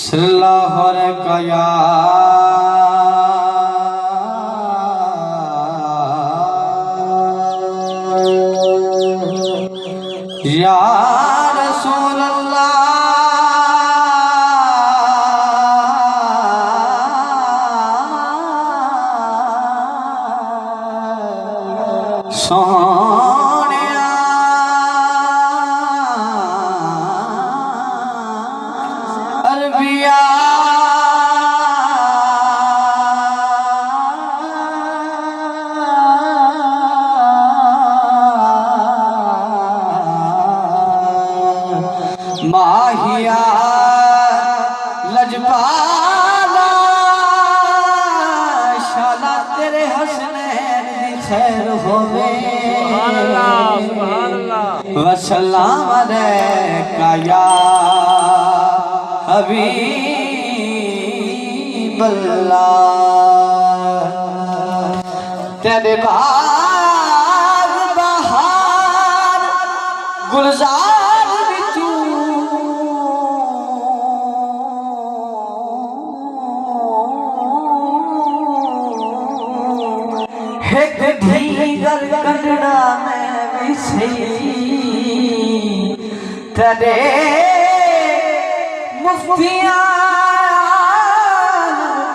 सल्लल्लाहु अलैहि या रसूल अल्लाह सोनिया अरबिया माहिया लजपाला शाला तेरे हसनैन दी खैर होवे वसलाम अलैका या हबीबल्लाह। तेरे बाग बहार गुलजार बिचू एक ढीगर कंडड़ा में विसी तेरे मुफ्तियां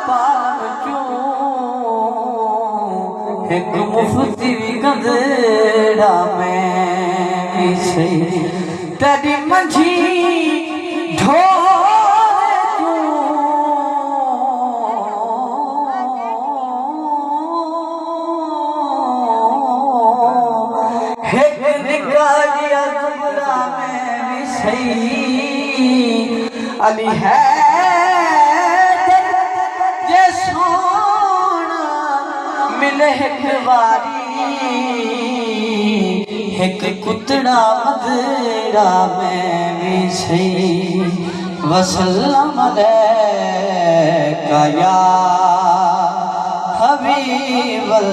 पाल चूं एक मुफ्ती कंडड़ा में विसी तेरी मंझी अली है जे सोना मिले एक बारी एक कुतड़ा मदरा में भी सही वसल्लम अलैका या हबीबल्लाह।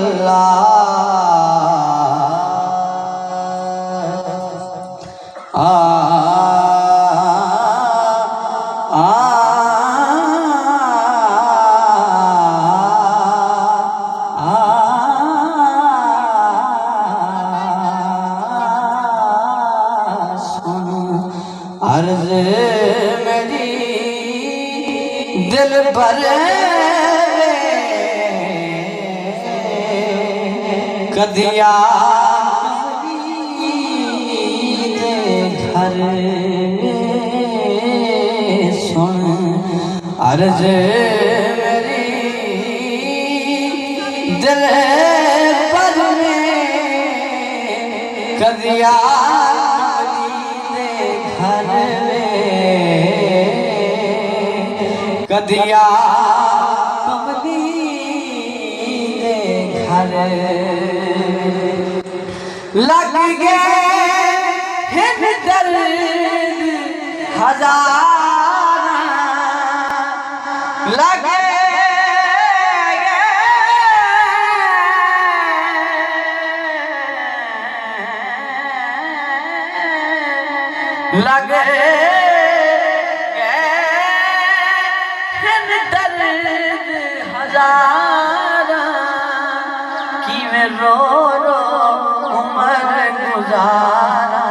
अर्ज़ मेरी दिल भर कदिया घर सुन अर्ज़ मेरी दिल भर कदिया कदिया कमली दे घर लग गए हिन दर्द हजार लग लगे कि मैं रो रो उम्र गुजारा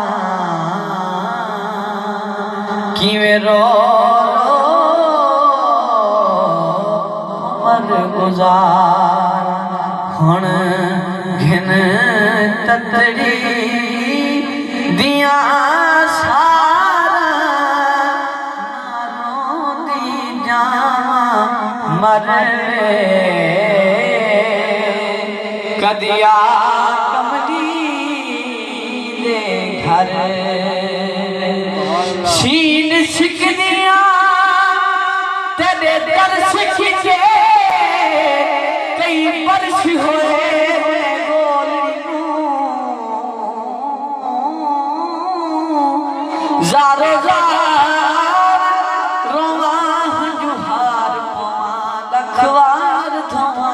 कि मैं रो रो उम्र गुजारा हुण घिन ततड़ी दिया सारा रोंदी जावा मरे कदिया कमली दे घर शीन सिकनिया तेरे दर सिख के कई बरस होए ज़ारो ज़ार रोवा जुहार पवा लखवार धवा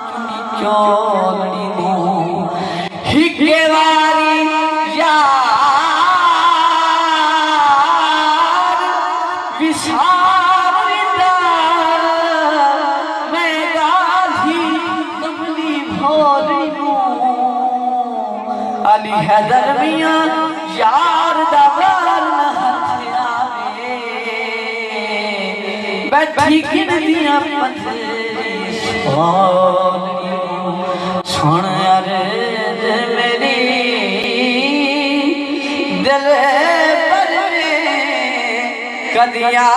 चुनी चोलड़ी दो हिके वारी यार विसार हैदर मियां यार दा वार न हथ आवे बैठी गिनदियां पत्थरी सुन अर्ज मेरी दिल पर कदिया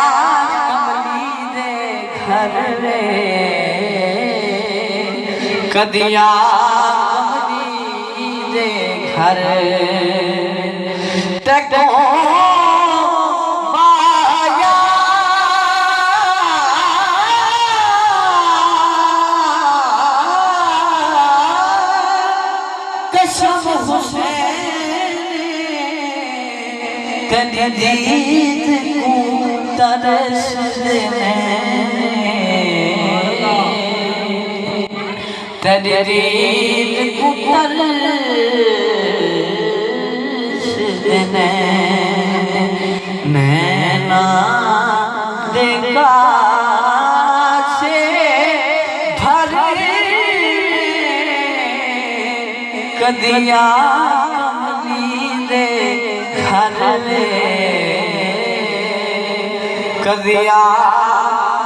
कमली दे घर रे कदिया कमली दे घर तको माया कसम हुसैन दीद को तरस देने तदरीद को तरस देने नैना देखा से भर कदिया कमली दे घर कदिया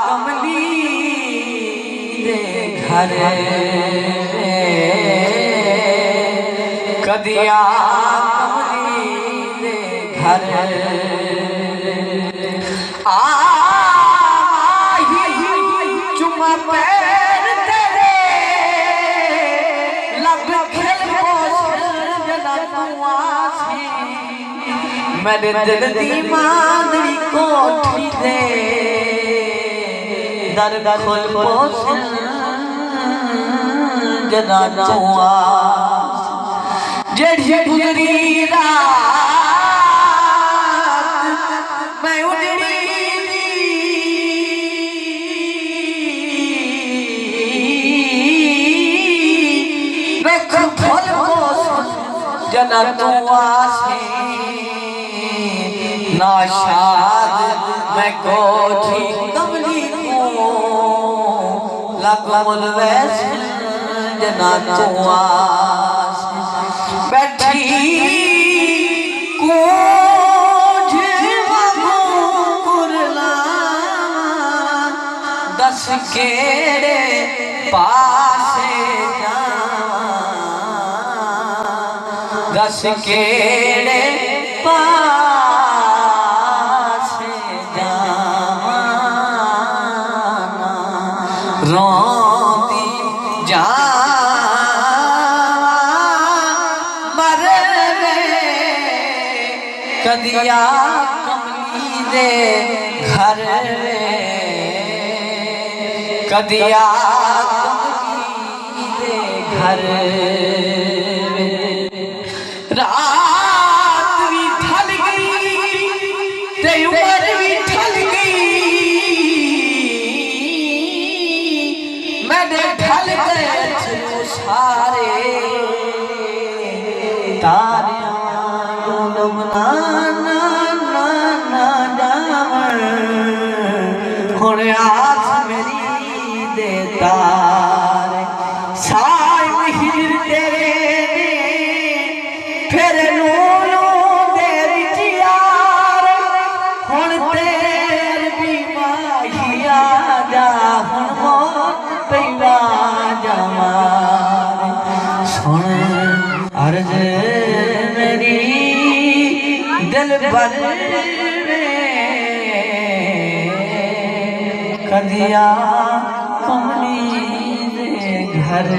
कमली दे घर कदिया कमली दे घर चुमा पैर तेरे लब खेल जना तू आसी मेरे दिल दी मांदरी कोठी दे दर खोल पोस जना तू आसी जेड़ी गुजरी रात मैं उजड़ी रख खोल पोस जना तू आसी नाशाद मैं कोठी कमली को लग मुलवैस जना तू आस बैठी कोठ कुरला दस केड़े पासे जावां दस केड़े रोती जा मर कदिया कमली दे घर कदिया कमली दे घर रात भी ढल गई ते उमर भी ढल गई मैंने ढल गए सारे तारियां ना ना ना ना जावन हुण आस मेरी दे तारे साई महिर तेरे फिर नूनू दे विच यार हुण तेर भी माहिया जा हुण मौत पैदा जमार सुन अर्ज मेरी दिल भर कदिया कमली दे घर